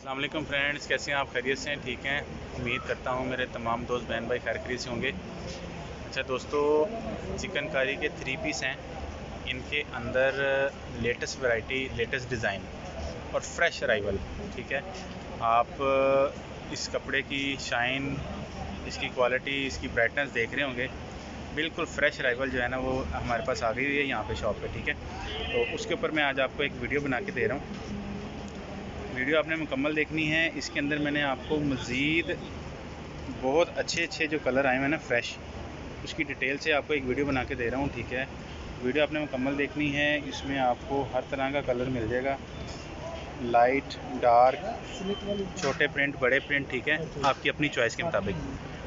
अस्सलाम वालेकुम फ्रेंड्स, कैसे हैं आप? खैरियत से हैं? ठीक हैं? उम्मीद करता हूँ मेरे तमाम दोस्त बहन भाई खैर खैरियत से होंगे। अच्छा दोस्तों, चिकनकारी के 3 पीस हैं। इनके अंदर लेटेस्ट वैरायटी, लेटेस्ट डिज़ाइन और फ्रेश अराइवल। ठीक है, आप इस कपड़े की शाइन, इसकी क्वालिटी, इसकी ब्राइटनेस देख रहे होंगे। बिल्कुल फ्रेश अराइवल जो है ना वो हमारे पास आ गई हुई है यहाँ पे शॉप पे। ठीक है, तो उसके ऊपर मैं आज आपको एक वीडियो बना के दे रहा हूँ। वीडियो आपने मुकम्मल देखनी है। इसके अंदर मैंने आपको मज़ीद बहुत अच्छे जो कलर आए हुए हैं ना फ्रेश, उसकी डिटेल से आपको एक वीडियो बना के दे रहा हूँ। ठीक है, वीडियो आपने मुकम्मल देखनी है। इसमें आपको हर तरह का कलर मिल जाएगा, लाइट, डार्क, छोटे प्रिंट, बड़े प्रिंट। ठीक है, आपकी अपनी चॉइस के मुताबिक।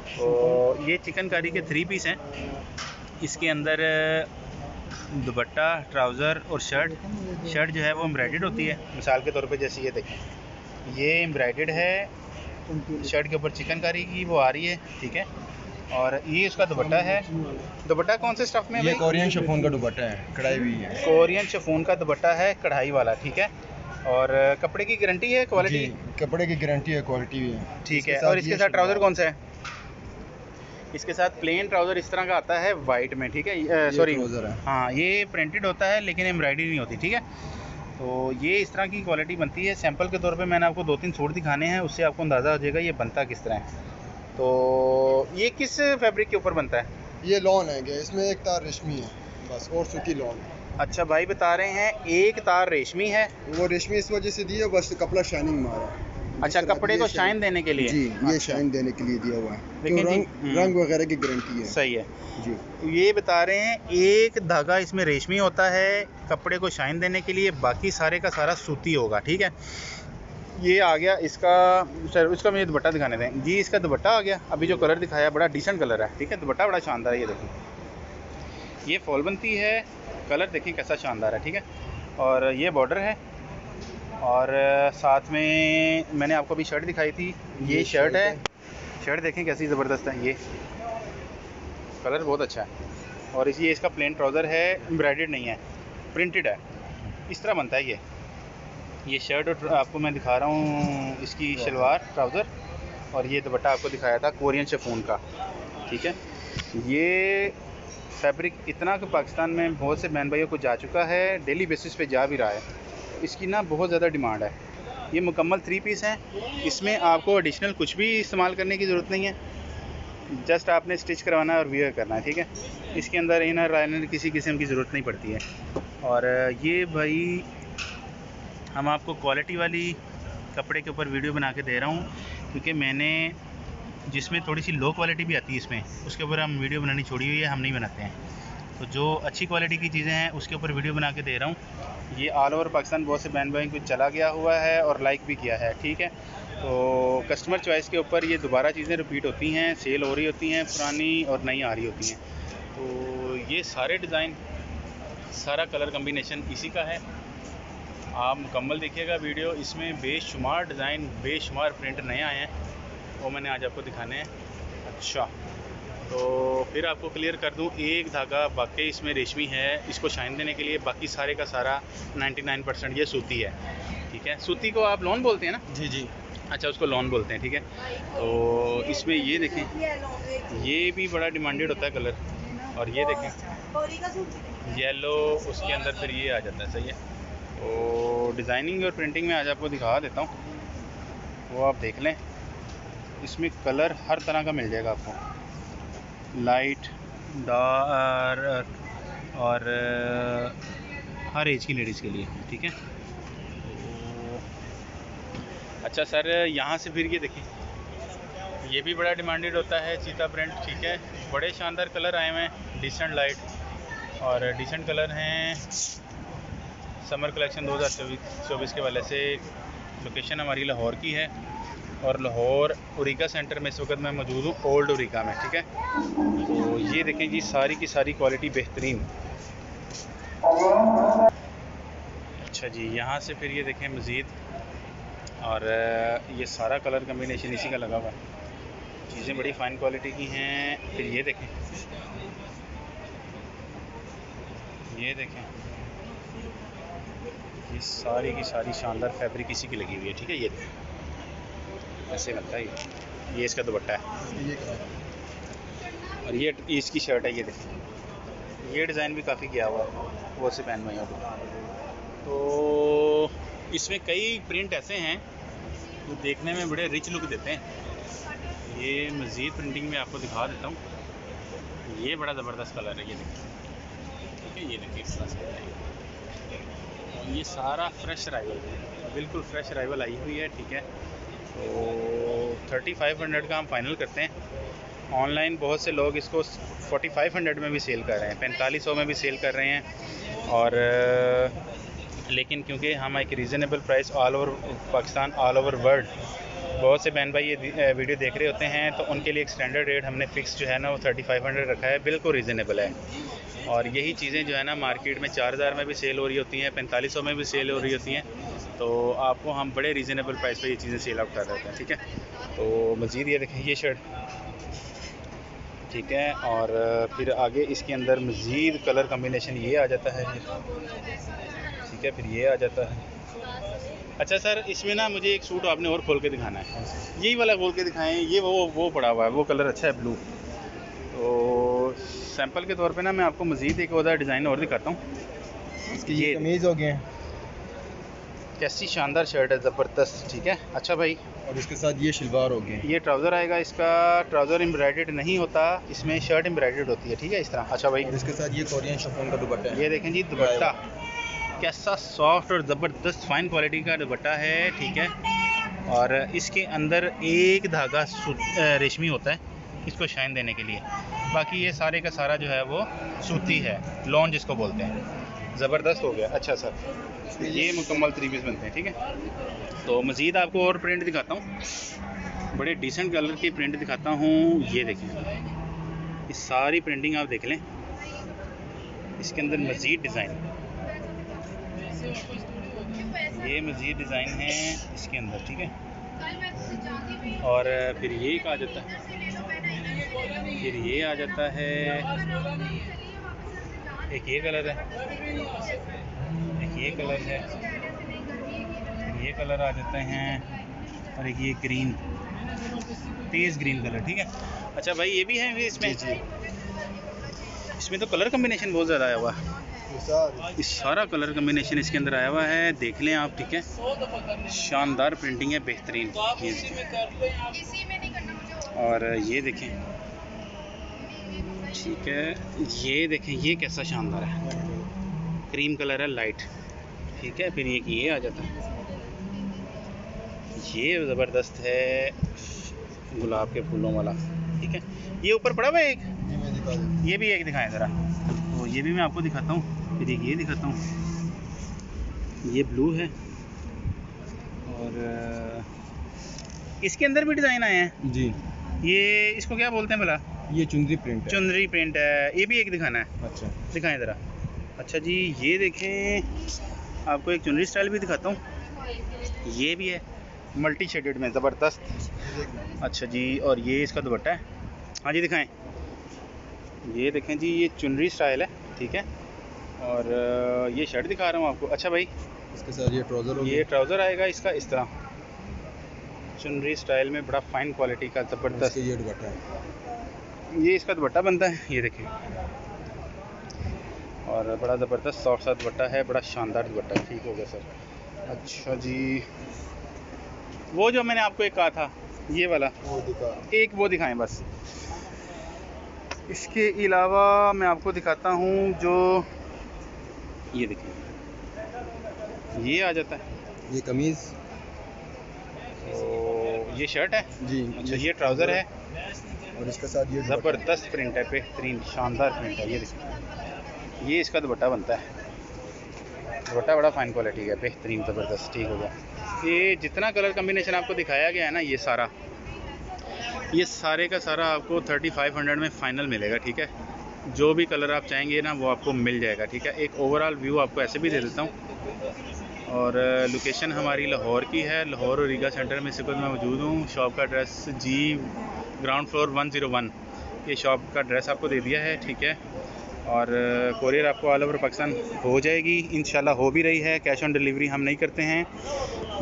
तो ये चिकनकारी के 3 पीस हैं। इसके अंदर दुपट्टा, ट्राउज़र और शर्ट जो है वो एम्ब्रॉयडर्ड होती है। मिसाल के तौर पे जैसे ये देखें, ये एम्ब्रॉयडर्ड है, शर्ट के ऊपर चिकनकारी की वो आ रही है। ठीक है, और ये इसका दुपट्टा है। दुपट्टा कौन से स्टफ में है? ये कोरियन शिफॉन का दुपट्टा है, कढ़ाई हुई है। कोरियन शिफॉन का दुपट्टा है, कढ़ाई वाला। ठीक है, और कपड़े की गारंटी है, क्वालिटी? कपड़े की गारंटी है, क्वालिटी भी है। ठीक है, और इसके साथ ट्राउज़र कौन सा है? इसके साथ प्लेन ट्राउज़र इस तरह का आता है वाइट में। ठीक है, सॉरी, हाँ, ये प्रिंटेड होता है लेकिन एम्ब्रॉयडरी नहीं होती। ठीक है, तो ये इस तरह की क्वालिटी बनती है। सैंपल के तौर पे मैंने आपको 2-3 सूट दिखाने हैं, उससे आपको अंदाज़ा हो जाएगा ये बनता किस तरह है। तो ये किस फैब्रिक के ऊपर बनता है? ये लॉन है, इसमें एक तार रेशमी है बस, और सूती लॉन। अच्छा, भाई बता रहे हैं एक तार रेशमी है। वो रेशमी इस वजह से दी है, बस कपड़ा शाइनिंग मारा। अच्छा, कपड़े को शाइन देने के लिए? जी, ये अच्छा, शाइन देने के लिए दिया हुआ है। लेकिन रंग वगैरह की गारंटी है। सही है जी। तो ये बता रहे हैं एक धागा इसमें रेशमी होता है कपड़े को शाइन देने के लिए, बाकी सारे का सारा सूती होगा। ठीक है, ये आ गया इसका। सर इसका मुझे दुपट्टा दिखाने दें जी। इसका दुपट्टा आ गया। अभी जो कलर दिखाया बड़ा डिसेंट कलर है। ठीक है, दुपट्टा बड़ा शानदार है। ये देखिए, ये फॉल बनती है, कलर देखिए कैसा शानदार है। ठीक है, और ये बॉर्डर है, और साथ में मैंने आपको अभी शर्ट दिखाई थी, ये शर्ट है। शर्ट देखें कैसी ज़बरदस्त है, ये कलर बहुत अच्छा है। और ये इसका प्लेन ट्राउज़र है, एम्ब्रॉयडर्ड नहीं है, प्रिंटेड है। इस तरह बनता है ये शर्ट। और आपको मैं दिखा रहा हूँ इसकी शलवार, ट्राउज़र, और ये दुपट्टा आपको दिखाया था कोरियन शिफॉन का। ठीक है, ये फैब्रिक इतना कि पाकिस्तान में बहुत से बहन भाइयों को जा चुका है, डेली बेसिस पे जा भी रहा है। इसकी ना बहुत ज़्यादा डिमांड है। ये मुकम्मल 3 पीस हैं। इसमें आपको एडिशनल कुछ भी इस्तेमाल करने की ज़रूरत नहीं है, जस्ट आपने स्टिच करवाना है और वियर करना है। ठीक है, इसके अंदर इनर लाइनर किसी किस्म की ज़रूरत नहीं पड़ती है। और ये भाई हम आपको क्वालिटी वाली कपड़े के ऊपर वीडियो बना के दे रहा हूँ, क्योंकि मैंने जिसमें थोड़ी सी लो क्वालिटी भी आती है इसमें, उसके ऊपर हम वीडियो बनानी छोड़ी हुई है, हम नहीं बनाते हैं। तो जो अच्छी क्वालिटी की चीज़ें हैं उसके ऊपर वीडियो बना के दे रहा हूँ। ये ऑल ओवर पाकिस्तान बहुत से बहन भाई को चला गया हुआ है और लाइक भी किया है। ठीक है, तो कस्टमर चॉइस के ऊपर ये दोबारा चीज़ें रिपीट होती हैं, सेल हो रही होती हैं, पुरानी और नई आ रही होती हैं। तो ये सारे डिज़ाइन, सारा कलर कम्बिनेशन इसी का है। आप मुकम्मल देखिएगा वीडियो, इसमें बेशुमार डिज़ाइन, बेशुमार प्रिंट नए आए हैं, वो मैंने आज आपको दिखाने हैं। अच्छा, तो फिर आपको क्लियर कर दूं, एक धागा वाकई इसमें रेशमी है, इसको शाइन देने के लिए, बाकी सारे का सारा 99% ये सूती है। ठीक है, सूती को आप लॉन बोलते हैं ना? जी जी। अच्छा, उसको लॉन बोलते हैं। ठीक है, तो इसमें ये देखें, ये भी बड़ा डिमांडेड होता है कलर, और ये देखें येलो, उसके अंदर फिर ये आ जाता है। सही है, तो डिज़ाइनिंग और प्रिंटिंग में आज आपको दिखा देता हूँ, वो आप देख लें। इसमें कलर हर तरह का मिल जाएगा आपको, लाइट, डार्क, और हर एज की लेडीज़ के लिए। ठीक है, तो अच्छा सर, यहाँ से फिर ये देखिए, ये भी बड़ा डिमांडेड होता है, चीता प्रिंट। ठीक है, बड़े शानदार कलर आए हुए हैं, डिसेंट लाइट और डिसेंट कलर हैं। समर कलेक्शन 2024 के वाले से। लोकेशन हमारी लाहौर की है, और लाहौर उरीका सेंटर में इस वक्त मैं मौजूद हूँ, ओल्ड उरीका में। ठीक है, तो ये देखें जी, सारी की सारी क्वालिटी बेहतरीन। अच्छा जी, यहाँ से फिर ये देखें मज़ीद, और ये सारा कलर कम्बिनेशन इसी का लगा हुआ है। चीज़ें बड़ी फ़ाइन क्वालिटी की हैं। फिर ये देखें, ये देखें, ये सारी की सारी शानदार फैब्रिक इसी की लगी हुई है। ठीक है, ये देखें, ऐसे बनता है ये इसका दुपट्टा है ये क्या है? और ये इसकी शर्ट है। ये देखिए ये डिज़ाइन भी काफ़ी किया हुआ है वो से पहन भाइयों को। तो इसमें कई प्रिंट ऐसे हैं जो देखने में बड़े रिच लुक देते हैं। ये मज़ीद प्रिंटिंग में आपको दिखा देता हूँ। ये बड़ा ज़बरदस्त कलर है, ये देखिए, ठीक है, ये देखिए इस तरह से है। ये सारा फ्रेश अराइवल है, बिल्कुल फ्रेश अराइवल आई हुई है, ठीक है। तो 3500 का हम फाइनल करते हैं। ऑनलाइन बहुत से लोग इसको 4500 में भी सेल कर रहे हैं, 4500 में भी सेल कर रहे हैं। और लेकिन क्योंकि हम एक reasonable price all over Pakistan, all over world, बहुत से बहन भाई ये वीडियो देख रहे होते हैं, तो उनके लिए एक स्टैंडर्ड रेट हमने फ़िक्स जो है ना वो 3500 रखा है, बिल्कुल रीज़नेबल है। और यही चीज़ें जो है ना मार्केट में 4000 में भी सेल हो रही होती हैं, 4500 में भी सेल हो रही होती हैं। तो आपको हम बड़े रीज़नेबल प्राइस पे ये चीज़ें सेल आउट कर रहे होते हैं, ठीक है। तो मज़ीद ये देखें ये शर्ट, ठीक है। और फिर आगे इसके अंदर मज़ीद कलर कम्बिनेशन ये आ जाता है, ठीक है, फिर ये आ जाता है। अच्छा सर, इसमें ना मुझे एक सूट आपने और खोल के दिखाना है, यही वाला खोल के दिखाएं। ये वो पड़ा हुआ है, वो कलर अच्छा है, ब्लू। तो सैंपल के तौर पे ना मैं आपको मज़ीद एक और डिज़ाइन और दिखाता हूँ। इसकी ये कमीज़ हो गए, कैसी शानदार शर्ट है, ज़बरदस्त, ठीक है। अच्छा भाई, और इसके साथ ये शलवार हो गए। ये ट्राउज़र आएगा, इसका ट्राउज़र एम्ब्रॉयडर्ड नहीं होता, इसमें शर्ट एम्ब्रॉयडर्ड होती है, ठीक है, इस तरह। अच्छा भाई, और इसके साथ ये कोरियन शिफॉन का दुपट्टा है। ये देखें जी दुपट्टा, कैसा सॉफ्ट और ज़बरदस्त फाइन क्वालिटी का दुपट्टा है, ठीक है। और इसके अंदर एक धागा रेशमी होता है इसको शाइन देने के लिए, बाकी ये सारे का सारा जो है वो सूती है, लॉन जिसको बोलते हैं। ज़बरदस्त हो गया। अच्छा सर, ये मुकम्मल 3 पीस बनते हैं, ठीक है। तो मज़ीद आपको और प्रिंट दिखाता हूँ, बड़े डिसेंट कलर की प्रिंट दिखाता हूँ। ये देखें, इस सारी प्रिंटिंग आप देख लें, इसके अंदर मज़ीद डिज़ाइन, ये मज़ीद डिज़ाइन है इसके अंदर, ठीक है। और फिर ये एक आ जाता है, फिर ये आ जाता है, एक ये कलर है, एक ये कलर है, ये कलर आ जाते हैं, और एक ये ग्रीन, तेज़ ग्रीन कलर, ठीक है। अच्छा भाई, ये भी है इसमें, इसमें तो कलर कम्बिनेशन बहुत ज़्यादा आया हुआ है, इस सारा कलर कम्बिनेशन इसके अंदर आया हुआ है, देख लें आप, ठीक है। शानदार प्रिंटिंग है, बेहतरीन। और ये देखें, ठीक है, ये देखें, ये कैसा शानदार है, क्रीम कलर है, लाइट, ठीक है। फिर ये आ जाता है, ये ज़बरदस्त है, गुलाब के फूलों वाला, ठीक है। ये ऊपर पड़ा हुआ है एक, ये भी एक दिखाएं ज़रा, तो ये भी मैं आपको दिखाता हूँ। फिर ये दिखाता हूँ, ये ब्लू है, और इसके अंदर भी डिज़ाइन आए हैं जी। ये इसको क्या बोलते हैं भला? ये चुनरी प्रिंट है। चुनरी प्रिंट है, ये भी एक दिखाना है। अच्छा, दिखाएं ज़रा। अच्छा जी, ये देखें, आपको एक चुनरी स्टाइल भी दिखाता हूँ, ये भी है मल्टी शेडेड में, ज़बरदस्त। अच्छा जी, और ये इसका दुपट्टा है। हाँ जी दिखाएं, ये देखें जी, ये चुनरी स्टाइल है, ठीक है। और ये शर्ट दिखा रहा हूँ आपको। अच्छा भाई, इसके साथ ये ट्राउज़र हो गया। ये ट्राउज़र आएगा इसका इस तरह, चुनरी स्टाइल में, बड़ा फाइन क्वालिटी का, ज़बरदस्त। ये दुपट्टा है, ये इसका दुपट्टा बनता है, ये देखिए, और बड़ा ज़बरदस्त सॉफ्ट सा दुपट्टा है, बड़ा शानदार दुपट्टा है, ठीक हो गया सर। अच्छा जी, वो जो मैंने आपको एक कहा था, ये वाला, वो दिखा, एक वो दिखाएं बस। इसके अलावा मैं आपको दिखाता हूँ जो, ये देखिए, ये आ जाता है, ये कमीज़, तो ये शर्ट है जी। अच्छा, ये ट्राउज़र है, और इसके साथ ये ज़बरदस्त प्रिंट है, बेहतरीन शानदार प्रिंट है। ये देखिए, ये इसका दुपट्टा बनता है, दुपट्टा बड़ा फाइन क्वालिटी का, बेहतरीन ज़बरदस्त, ठीक हो गया। ये जितना कलर कम्बिनेशन आपको दिखाया गया है ना, ये सारा, ये सारे का सारा आपको 3500 में फ़ाइनल मिलेगा, ठीक है। जो भी कलर आप चाहेंगे ना वो आपको मिल जाएगा, ठीक है। एक ओवरऑल व्यू आपको ऐसे भी दे देता हूँ। और लोकेशन हमारी लाहौर की है, लाहौर और रीगा सेंटर में इस वक्त मैं मौजूद हूँ। शॉप का एड्रेस जी ग्राउंड फ्लोर 101, ये शॉप का एड्रेस आपको दे दिया है, ठीक है। और कोरियर आपको ऑल ओवर पाकिस्तान हो जाएगी इंशाल्लाह, हो भी रही है। कैश ऑन डिलीवरी हम नहीं करते हैं,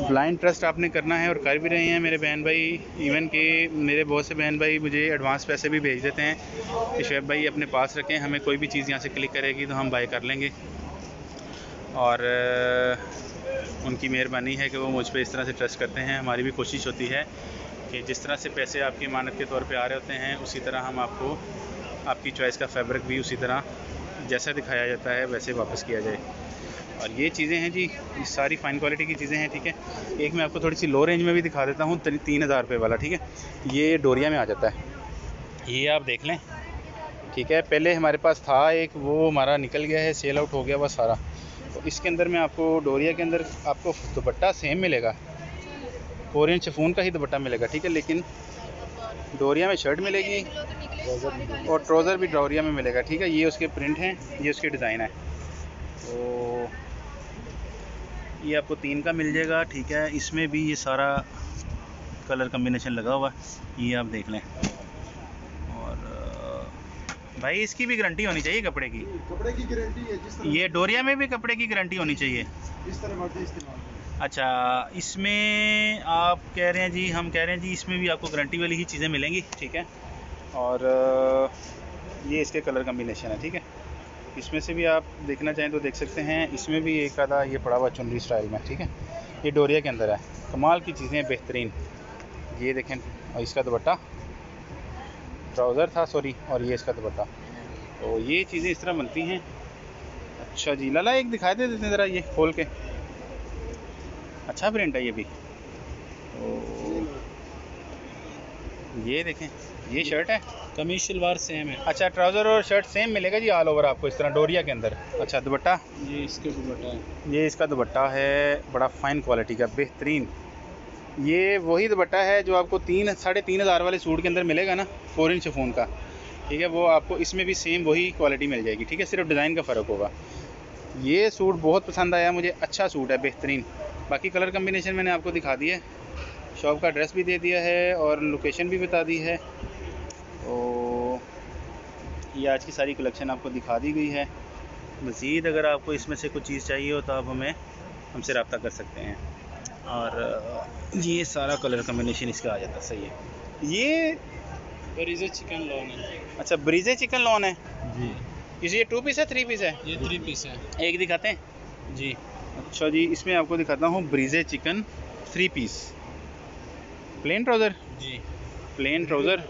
ब्लाइंड ट्रस्ट आपने करना है और कर भी रहे हैं मेरे बहन भाई। इवन कि मेरे बहुत से बहन भाई मुझे एडवांस पैसे भी भेज देते हैं कि शुएब भाई अपने पास रखें, हमें कोई भी चीज़ यहाँ से क्लिक करेगी तो हम बाय कर लेंगे। और उनकी मेहरबानी है कि वो मुझ पर इस तरह से ट्रस्ट करते हैं। हमारी भी कोशिश होती है कि जिस तरह से पैसे आपकी अमानत के तौर पे आ रहे होते हैं, उसी तरह हम आपको आपकी चॉइस का फैब्रिक भी उसी तरह जैसा दिखाया जाता है वैसे वापस किया जाए। और ये चीज़ें हैं जी, ये सारी फ़ाइन क्वालिटी की चीज़ें हैं, ठीक है। एक मैं आपको थोड़ी सी लो रेंज में भी दिखा देता हूँ, 3000 रुपये वाला, ठीक है। ये डोरिया में आ जाता है, ये आप देख लें, ठीक है। पहले हमारे पास था एक, वो हमारा निकल गया है, सेल आउट हो गया वह सारा। तो इसके अंदर में आपको डोरिया के अंदर आपको दुपट्टा सेम मिलेगा, कोरियन शिफॉन का ही दुपट्टा मिलेगा, ठीक है। लेकिन डोरिया में शर्ट मिलेगी और ट्राउज़र भी डोरिया में मिलेगा, ठीक है। ये उसके प्रिंट हैं, ये उसके डिज़ाइन है। तो ये आपको 3 का मिल जाएगा, ठीक है। इसमें भी ये सारा कलर कम्बिनेशन लगा हुआ है, ये आप देख लें। और भाई इसकी भी गारंटी होनी चाहिए कपड़े की गारंटी है, जिस तरह ये डोरिया में भी कपड़े की गारंटी होनी चाहिए। इस तरह मर्जी इस्तेमाल करें। अच्छा, इसमें आप कह रहे हैं जी, हम कह रहे हैं जी इसमें भी आपको गारंटी वाली ही चीज़ें मिलेंगी, ठीक है। और ये इसके कलर कम्बिनेशन है, ठीक है। इसमें से भी आप देखना चाहें तो देख सकते हैं। इसमें भी एक आधा ये पड़ा हुआ चुनरी स्टाइल में, ठीक है। ये डोरिया के अंदर है, कमाल की चीज़ें बेहतरीन। ये देखें, और इसका दुपट्टा, ट्राउज़र था सॉरी, और ये इसका दुपट्टा। तो ये चीज़ें इस तरह बनती हैं। अच्छा जी, लाला एक दिखा दे देते ज़रा, ये खोल के, अच्छा प्रिंट है ये भी। तो ये देखें, ये शर्ट है, कमीज शलवार सेम है। अच्छा ट्राउज़र और शर्ट सेम मिलेगा जी ऑल ओवर आपको इस तरह डोरिया के अंदर। अच्छा दुपट्टा, ये इसके दुपट्टा है, ये इसका दुपट्टा है, बड़ा फ़ाइन क्वालिटी का बेहतरीन। ये वही दुपट्टा है जो आपको 3,500 वाले सूट के अंदर मिलेगा ना, कोरियन शिफॉन का, ठीक है। वो आपको इसमें भी सेम वही क्वालिटी मिल जाएगी, ठीक है। सिर्फ डिज़ाइन का फ़र्क होगा। ये सूट बहुत पसंद आया मुझे, अच्छा सूट है बेहतरीन। बाकी कलर कम्बिनेशन मैंने आपको दिखा दिया है, शॉप का एड्रेस भी दे दिया है और लोकेशन भी बता दी है। तो ये आज की सारी कलेक्शन आपको दिखा दी गई है। मज़ीद अगर आपको इसमें से कुछ चीज़ चाहिए हो तो आप हमसे रब्ता कर सकते हैं। और ये सारा कलर कम्बिनेशन इसका आ जाता है, सही है। ये ब्रीजे चिकन लॉन है। अच्छा ब्रीजे चिकन लॉन है जी। ये 2 पीस है 3 पीस है? ये 3 पीस है एक दिखाते हैं जी। अच्छा जी, इसमें आपको दिखाता हूँ ब्रीजे चिकन 3 पीस, प्लेन ट्राउज़र, जी प्लेन ट्राउज़र।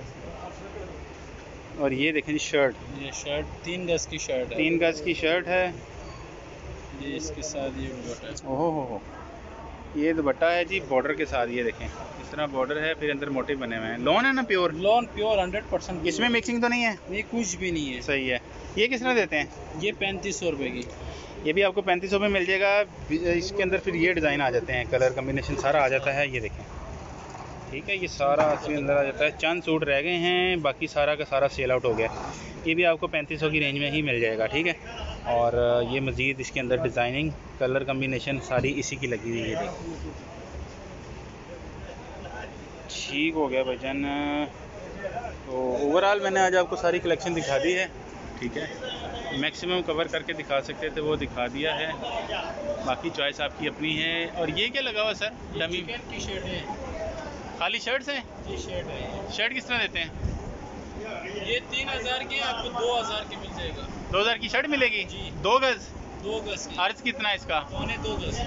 और ये देखें जी शर्ट, ये शर्ट 3 गज की शर्ट है। 3 गज की शर्ट है। ये इसके साथ ये दुपट्टा है। ओहो हो, ये दुपट्टा है जी बॉर्डर के साथ, ये देखें इस तरह बॉर्डर है, फिर अंदर मोटिव बने हुए हैं। लॉन है ना प्योर? Lawn pure 100%। इसमें मिक्सिंग तो नहीं है? ये कुछ भी नहीं है। सही है। ये किस तरह देते हैं? ये 3500 रुपये की। ये भी आपको 3500 में मिल जाएगा। इसके अंदर फिर ये डिज़ाइन आ जाते हैं, कलर कम्बिनेशन सारा आ जाता है, ये देखें, ठीक है। ये सारा इसके अंदर आ जाता है। चंद सूट रह गए हैं, बाकी सारा का सारा सेल आउट हो गया। ये भी आपको 3500 की रेंज में ही मिल जाएगा, ठीक है। और ये मज़ीद इसके अंदर डिज़ाइनिंग कलर कम्बिनेशन सारी इसी की लगी हुई है। ठीक हो गया भाईजान। तो ओवरऑल मैंने आज आपको सारी कलेक्शन दिखा दी है, ठीक है। मैक्सिमम कवर करके दिखा सकते थे वो दिखा दिया है, बाकी चॉइस आपकी अपनी है। और ये क्या लगा हुआ सर? डमी की शर्ट है, खाली शर्ट्स हैं? ये शर्ट है। शर्ट किस तरह देते हैं? ये 3000 की, आपको 2000 की मिल जाएगा। 2000 की शर्ट मिलेगी जी। 2 गज? 2 गज की। अर्ज कितना है इसका? पौने 2 गज।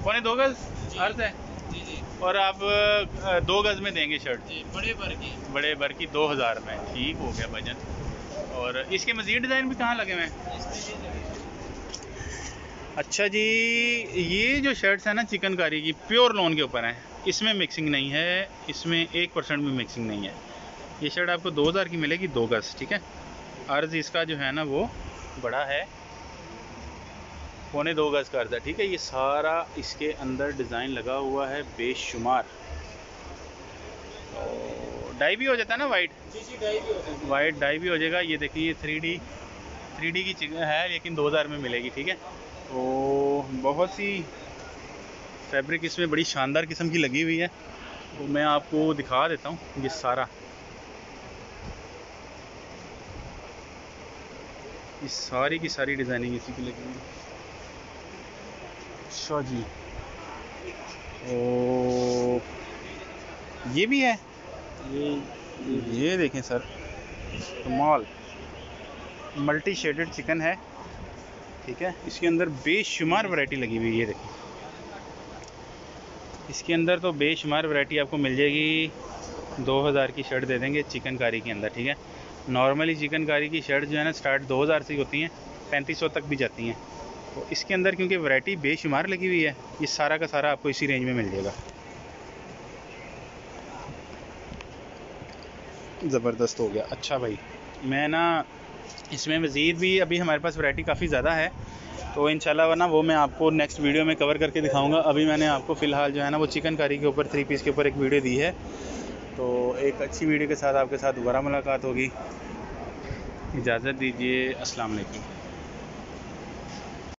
पौने 2 गज जी। अर्ज है? जी जी और आप 2 गज में देंगे शर्ट? जी, बड़े भर की। बड़े भर की 2000 में। ठीक हो गया भाईजान। और इसके मज़ीद डिज़ाइन भी कहाँ लगे हुए हैं? अच्छा जी, ये जो शर्ट्स हैं ना चिकनकारी की, प्योर लॉन के ऊपर हैं, इसमें मिक्सिंग नहीं है, इसमें 1% भी मिक्सिंग नहीं है। ये शर्ट आपको 2000 की मिलेगी 2 गज, ठीक है। अर्ज़ इसका जो है ना वो बड़ा है, पौने 2 गज का अर्ज़ है, ठीक है। ये सारा इसके अंदर डिज़ाइन लगा हुआ है बेशुमार। तो डाई भी हो जाता है ना वाइट? जी जी, डाई भी होता है। वाइट डाई भी हो जाएगा। ये देखिए ये 3D की चीज़ है, लेकिन 2000 में मिलेगी, ठीक है। तो बहुत सी फैब्रिक इसमें बड़ी शानदार किस्म की लगी हुई है, तो मैं आपको दिखा देता हूँ ये सारा। ये सारी की सारी डिज़ाइनिंग इसी की लगी हुई है। अच्छा जी, ओ ये भी है, ये देखें सर, कमाल, मल्टी शेडेड चिकन है, ठीक है। इसके अंदर बेशुमार वैरायटी लगी हुई है, ये देखें, इसके अंदर तो बेशुमार वैरायटी आपको मिल जाएगी। 2000 की शर्ट दे देंगे चिकनकारी के अंदर, ठीक है। नॉर्मली चिकनकारी की शर्ट जो है ना स्टार्ट 2000 से होती हैं, 3500 तक भी जाती हैं। तो इसके अंदर क्योंकि वैरायटी बेशुमार लगी हुई है, ये सारा का सारा आपको इसी रेंज में मिल जाएगा। ज़बरदस्त हो गया। अच्छा भाई, मैं ना इसमें मज़ीद भी अभी हमारे पास वैरायटी काफ़ी ज़्यादा है, तो इंशाल्लाह वरना वो मैं आपको नेक्स्ट वीडियो में कवर करके दिखाऊंगा। अभी मैंने आपको फ़िलहाल जो है ना वो चिकनकारी के ऊपर 3 पीस के ऊपर एक वीडियो दी है, तो एक अच्छी वीडियो के साथ आपके साथ दोबारा मुलाकात होगी। इजाज़त दीजिए, अस्सलाम वालेकुम।